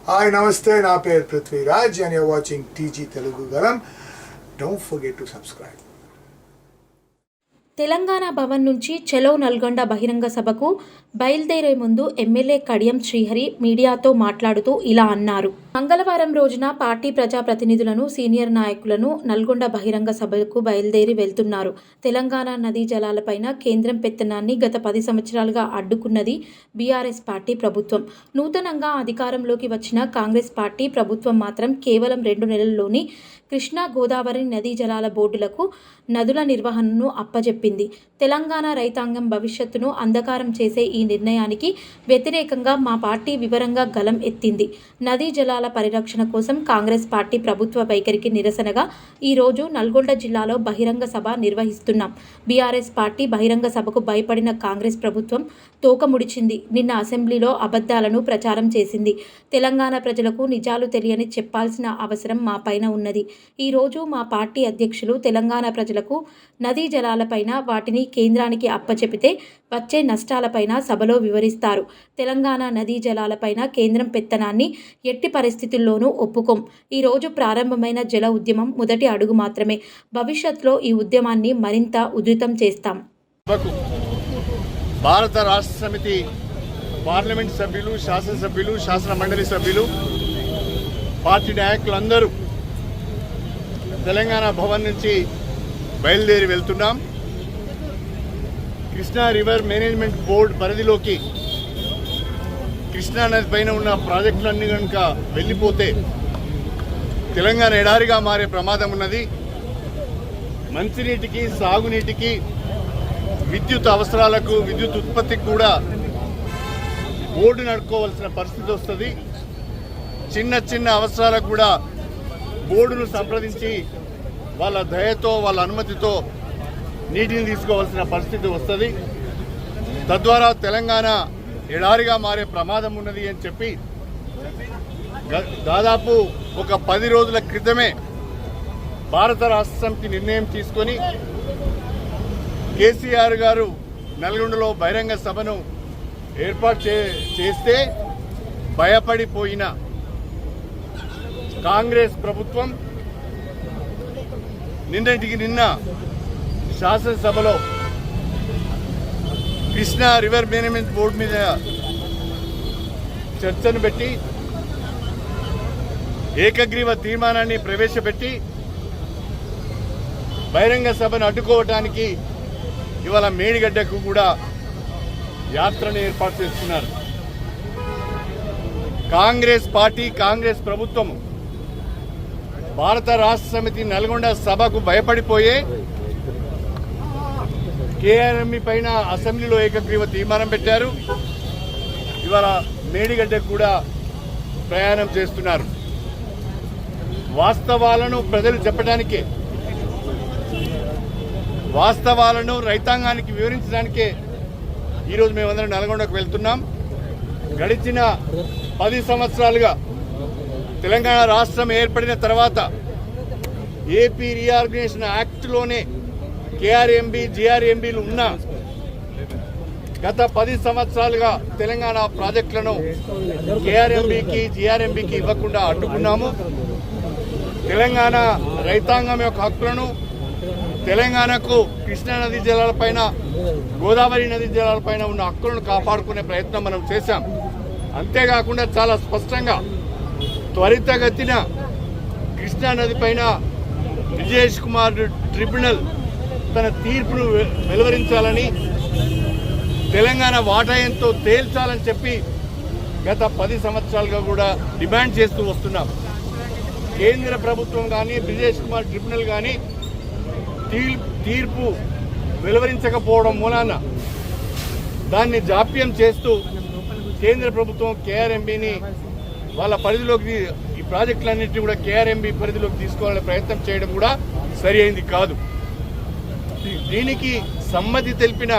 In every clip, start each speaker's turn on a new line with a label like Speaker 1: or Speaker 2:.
Speaker 1: Hi, namaste. Na per Prithviraj and you're watching TG Telugu Galam. Don't forget to subscribe.
Speaker 2: Telangana Bhavan నుంచి చలో నల్గొండ బహిరంగ సభకు బయలుదేరే ముందు ఎమ్మెల్యే కడియం శ్రీహరి మీడియాతో మాట్లాడుతూ ఇలా అన్నారు. మంగళవారం రోజున పార్టీ ప్రజాప్రతినిధులను, సీనియర్ నాయకులను నల్గొండ బహిరంగ సభకు బయలుదేరి వెళ్తున్నారు. తెలంగాణ నదీ జలాలపైన కేంద్రం పెత్తనాన్ని గత 10 సంవత్సరాలుగా అడ్డుకున్నది బీఆర్ఎస్ పార్టీ ప్రభుత్వం. నూతనంగా అధికారంలోకి వచ్చిన కాంగ్రెస్ పార్టీ ప్రభుత్వం మాత్రం కేవలం 2 నెలల్లోని కృష్ణా గోదావరి నదీ జలాల బోర్డులకు నదుల నిర్వహణను అప్పజెప్పింది. తెలంగాణ రైతాంగం భవిష్యత్తును అంధకారం చేసే ఈ నిర్ణయానికి వ్యతిరేకంగా మా పార్టీ వివరంగా గలం ఎత్తింది. నదీ జలాల పరిరక్షణ కోసం కాంగ్రెస్ పార్టీ ప్రభుత్వ వైఖరికి నిరసనగా ఈరోజు నల్గొండ జిల్లాలో బహిరంగ సభ నిర్వహిస్తున్నాం. బీఆర్ఎస్ పార్టీ బహిరంగ సభకు భయపడిన కాంగ్రెస్ ప్రభుత్వం తోక ముడిచింది. నిన్న అసెంబ్లీలో అబద్ధాలను ప్రచారం చేసింది. తెలంగాణ ప్రజలకు నిజాలు తెలియని చెప్పాల్సిన అవసరం మా పైన ఉన్నది. ఈరోజు మా పార్టీ అధ్యక్షులు తెలంగాణ ప్రజలకు నదీ జలాలపైన, వాటిని కేంద్రానికి అప్పచెపితే వచ్చే నష్టాలపైన సభలో వివరిస్తారు. తెలంగాణ నదీ జలాలపైన కేంద్రం పెత్తనాన్ని ఎట్టి పరిస్థితుల్లోనూ ఒప్పుకోం. ఈరోజు ప్రారంభమైన జల ఉద్యమం మొదటి అడుగు మాత్రమే. భవిష్యత్తులో ఈ ఉద్యమాన్ని మరింత ఉధృతం చేస్తాం.
Speaker 3: భారత రాష్ట్ర సమితి పార్లమెంట్ సభ్యులు, శాసనసభ్యులు, శాసన మండలి సభ్యులు, పార్టీ నాయకులందరూ తెలంగాణ భవన్ నుంచి బయలుదేరి వెళ్తున్నాం. కృష్ణా రివర్ మేనేజ్మెంట్ బోర్డు పరిధిలోకి కృష్ణా నది పైన ఉన్న ప్రాజెక్టులన్నీ కనుక వెళ్ళిపోతే తెలంగాణ ఎడారిగా మారే ప్రమాదం ఉన్నది. మంచినీటికి, సాగునీటికి, విద్యుత్ అవసరాలకు, విద్యుత్ ఉత్పత్తికి కూడా బోర్డు నడుపుకోవాల్సిన పరిస్థితి వస్తుంది. చిన్న చిన్న అవసరాలకు కూడా బోర్డును సంప్రదించి వాళ్ళ దయతో, వాళ్ళ అనుమతితో నీటిని తీసుకోవాల్సిన పరిస్థితి వస్తుంది. తద్వారా తెలంగాణ ఎడారిగా మారే ప్రమాదం ఉన్నది అని చెప్పి దాదాపు ఒక 10 రోజుల క్రితమే భారత రాష్ట్ర సమితి నిర్ణయం తీసుకొని కేసీఆర్ గారు నల్గొండలో బహిరంగ సభను ఏర్పాటు చేస్తే భయపడిపోయిన కాంగ్రెస్ ప్రభుత్వం నిన్న శాసనసభలో కృష్ణా రివర్ మేనేజ్మెంట్ బోర్డు మీద చర్చను పెట్టి ఏకగ్రీవ తీర్మానాన్ని ప్రవేశపెట్టి బహిరంగ సభను అడ్డుకోవటానికి ఇవాళ మేడిగడ్డకు కూడా యాత్రను ఏర్పాటు చేస్తున్నారు. కాంగ్రెస్ పార్టీ, కాంగ్రెస్ ప్రభుత్వం భారత రాష్ట్ర సమితి నల్గొండ సభకు భయపడిపోయే కేఆర్ఎంఈ పైన అసెంబ్లీలో ఏకగ్రీవ తీర్మానం పెట్టారు. ఇవాళ మేడిగడ్డకు కూడా ప్రయాణం చేస్తున్నారు. వాస్తవాలను ప్రజలు చెప్పడానికే, వాస్తవాలను రైతాంగానికి వివరించడానికే ఈరోజు మేమందరం నల్గొండకు వెళ్తున్నాం. గడిచిన 10 సంవత్సరాలుగా తెలంగాణ రాష్ట్రం ఏర్పడిన తర్వాత ఏపీ రీఆర్గనైజేషన్ యాక్ట్లోనే కేఆర్ఎంబి, జిఆర్ఎంబీలు ఉన్న గత 10 సంవత్సరాలుగా తెలంగాణ ప్రాజెక్టులను కేఆర్ఎంబికి, జిఆర్ఎంబికి ఇవ్వకుండా అడ్డుకున్నాము. తెలంగాణ రైతాంగం యొక్క హక్కులను, తెలంగాణకు కృష్ణా నదీ జలాలపైన, గోదావరి నదీ జలాలపైన ఉన్న హక్కులను కాపాడుకునే ప్రయత్నం మనం చేశాం. అంతేకాకుండా చాలా స్పష్టంగా త్వరితగతిన కృష్ణా నది పైన విజేష్ కుమార్ ట్రిబ్యునల్ తన తీర్పును వెలువరించాలని, తెలంగాణ వాటా ఎంతో తేల్చాలని చెప్పి గత 10 సంవత్సరాలుగా కూడా డిమాండ్ చేస్తూ వస్తున్నాం. కేంద్ర ప్రభుత్వం కానీ, విజేష్ కుమార్ ట్రిబ్యునల్ కానీ తీర్పు వెలువరించకపోవడం మూలాన దాన్ని జాప్యం చేస్తూ కేంద్ర ప్రభుత్వం కేఆర్ఎంబీని వాళ్ళ పరిధిలోకి, ఈ ప్రాజెక్టులన్నింటినీ కూడా కేఆర్ఎంబీ పరిధిలోకి తీసుకోవాలనే ప్రయత్నం చేయడం కూడా సరి అయింది కాదు. దీనికి సమ్మతి తెలిపిన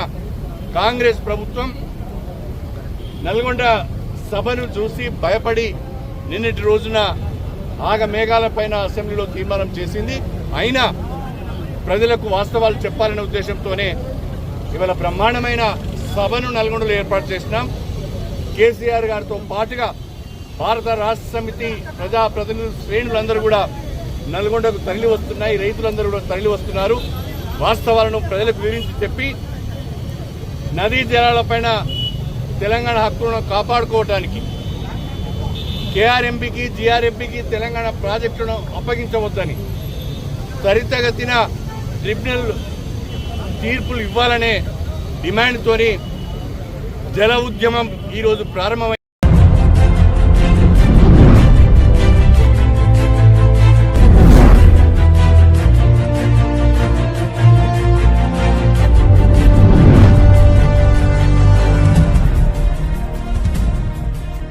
Speaker 3: కాంగ్రెస్ ప్రభుత్వం నల్గొండ సభను చూసి భయపడి నిన్నటి రోజున ఆగమేఘాలపైన అసెంబ్లీలో తీర్మానం చేసింది. అయినా ప్రజలకు వాస్తవాలు చెప్పాలనే ఉద్దేశంతోనే ఇవాళ బ్రహ్మాండమైన సభను నల్గొండలో ఏర్పాటు చేసినాం. కేసీఆర్ గారితో పాటుగా భారత రాష్ట్ర సమితి ప్రజాప్రతినిధులు శ్రేణులందరూ కూడా నల్గొండకు తరలి వస్తున్నాయి. రైతులందరూ కూడా తరలి వస్తున్నారు. వాస్తవాలను ప్రజలకు వివరించి చెప్పి నదీ జలాలపైన తెలంగాణ హక్కులను కాపాడుకోవడానికి కేఆర్ఎంపీకి జీఆర్ఎంపీకి తెలంగాణ ప్రాజెక్టులను అప్పగించవద్దని త్వరితగతిన ట్రిబ్యునల్ తీర్పులు ఇవ్వాలనే డిమాండ్తోని జల ఉద్యమం ఈరోజు ప్రారంభమైంది.